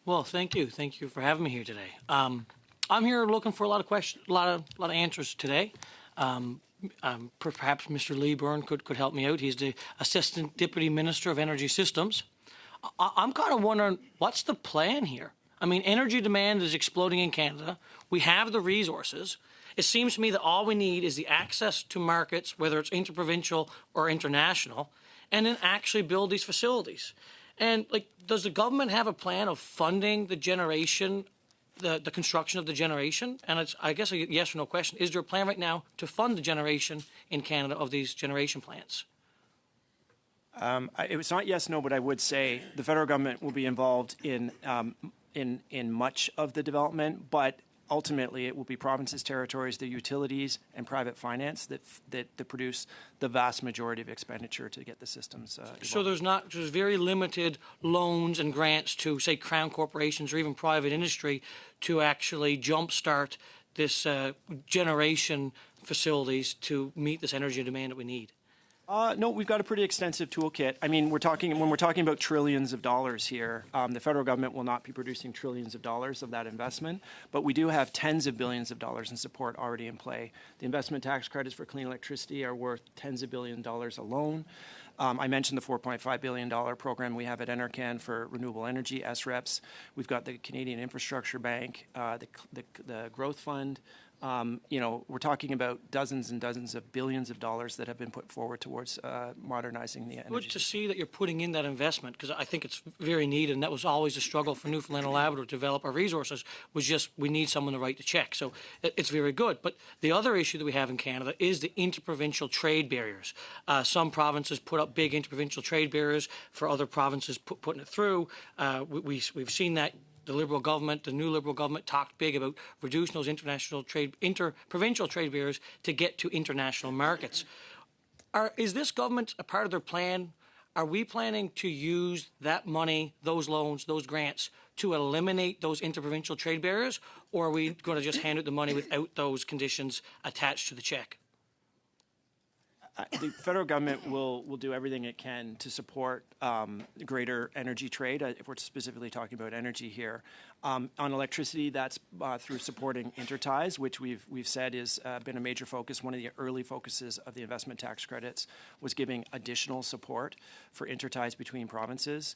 Well, thank you. Thank you for having me here today. I'm here looking for a lot of questions, a lot of answers today. Perhaps Mr. Leeburn could help me out. He's the Assistant Deputy Minister of Energy Systems. I'm kind of wondering, what's the plan here? I mean, energy demand is exploding in Canada. We have the resources. It seems to me that all we need is the access to markets, whether it's interprovincial or international, and then actually build these facilities. And does the government have a plan of funding the generation, the construction of the generation? And it's, I guess, a yes or no question. Is there a plan right now to fund the generation in Canada of these generation plants? It was not yes, no, but I would say the federal government will be involved in much of the development, but ultimately it will be provinces, territories, the utilities, and private finance that produce the vast majority of expenditure to get the systems evolved. So there's very limited loans and grants to, say, crown corporations or even private industry to actually jumpstart this generation facilities to meet this energy demand that we need. No, we've got a pretty extensive toolkit. I mean, when we're talking about trillions of dollars here, the federal government will not be producing trillions of dollars of that investment, but we do have tens of billions of dollars in support already in play. The investment tax credits for clean electricity are worth tens of billions of dollars alone. I mentioned the $4.5 billion program we have at NRCan for renewable energy, SREPs. We've got the Canadian Infrastructure Bank, the Growth Fund. We're talking about dozens and dozens of billions of dollars that have been put forward towards modernizing the energy. Good to see that you're putting in that investment, because I think it's very needed, and that was always a struggle for Newfoundland and Labrador to develop our resources, was just we need someone to write the check. So it's very good. But the other issue that we have in Canada is the interprovincial trade barriers. Some provinces put up big interprovincial trade barriers for other provinces putting it through. We've seen that. The Liberal government, the new Liberal government, talked big about reducing those interprovincial trade barriers to get to international markets. Is this government a part of their plan? Are we planning to use that money, those loans, those grants, to eliminate those interprovincial trade barriers, or are we going to just hand out the money without those conditions attached to the check? The federal government will do everything it can to support greater energy trade, if we're specifically talking about energy here. On electricity, that's through supporting interties, which we've said has been a major focus. One of the early focuses of the investment tax credits was giving additional support for interties between provinces.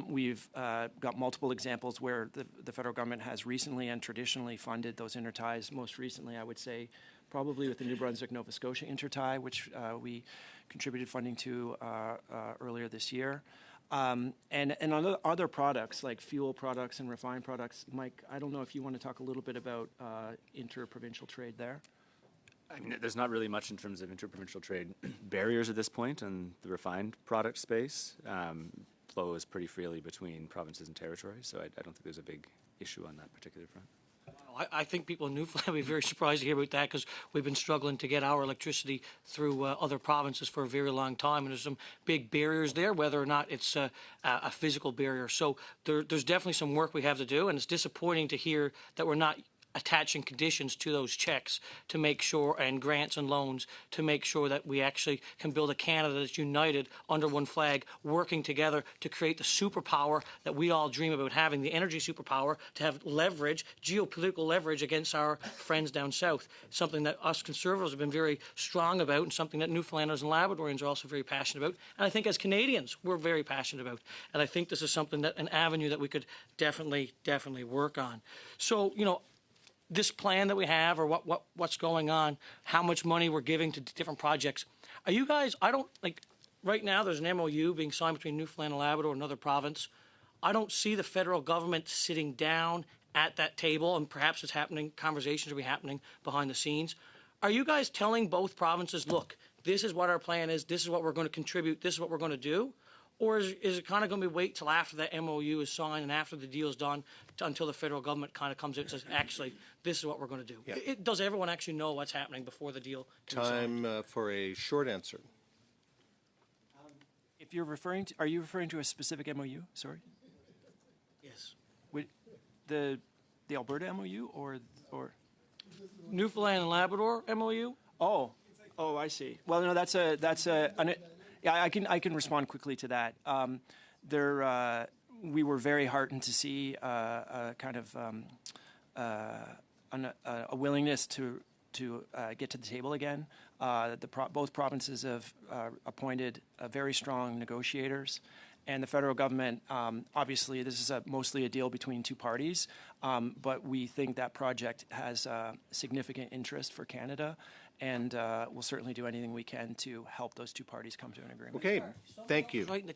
We've got multiple examples where the federal government has recently and traditionally funded those interties. Most recently, I would say, probably with the New Brunswick-Nova Scotia intertie, which we contributed funding to earlier this year. And on other products like fuel products and refined products, Mike, I don't know if you want to talk a little bit about interprovincial trade there. I mean, there's not really much in terms of interprovincial trade barriers at this point in the refined product space. Flows pretty freely between provinces and territories, so I don't think there's a big issue on that particular front. I think people in Newfoundland will be very surprised to hear about that, because we've been struggling to get our electricity through other provinces for a very long time, and there's some big barriers there, whether or not it's a physical barrier. So there's definitely some work we have to do, and it's disappointing to hear that we're not attaching conditions to those checks to make sure, and grants and loans, to make sure that we actually can build a Canada that's united under one flag, working together to create the superpower that we all dream about having, the energy superpower, to have leverage, geopolitical leverage against our friends down south. Something that us Conservatives have been very strong about, and something that Newfoundlanders and Labradorians are also very passionate about. And I think as Canadians, we're very passionate about. And I think this is something that, an avenue that we could definitely work on. So, this plan that we have, or what's going on, how much money we're giving to different projects. Are you guys, right now there's an MOU being signed between Newfoundland and Labrador and another province. I don't see the federal government sitting down at that table, and perhaps it's happening, conversations will be happening behind the scenes. Are you guys telling both provinces, look, this is what our plan is, this is what we're going to contribute, this is what we're going to do? Or is it kind of going to be wait till after that MOU is signed and after the deal is done until the federal government kind of comes in and says, actually, this is what we're going to do? Yeah. Does everyone actually know what's happening before the deal can be signed? Time for a short answer. If you're referring to, are you referring to a specific MOU? Sorry. Yes. The Alberta MOU or Newfoundland and Labrador MOU? Oh, I see. Well, no, yeah, I can respond quickly to that. we were very heartened to see a kind of a willingness to get to the table again. Both provinces have appointed very strong negotiators, and the federal government, obviously this is mostly a deal between two parties, but we think that project has significant interest for Canada, and we'll certainly do anything we can to help those two parties come to an agreement. Okay, thank you. Right in the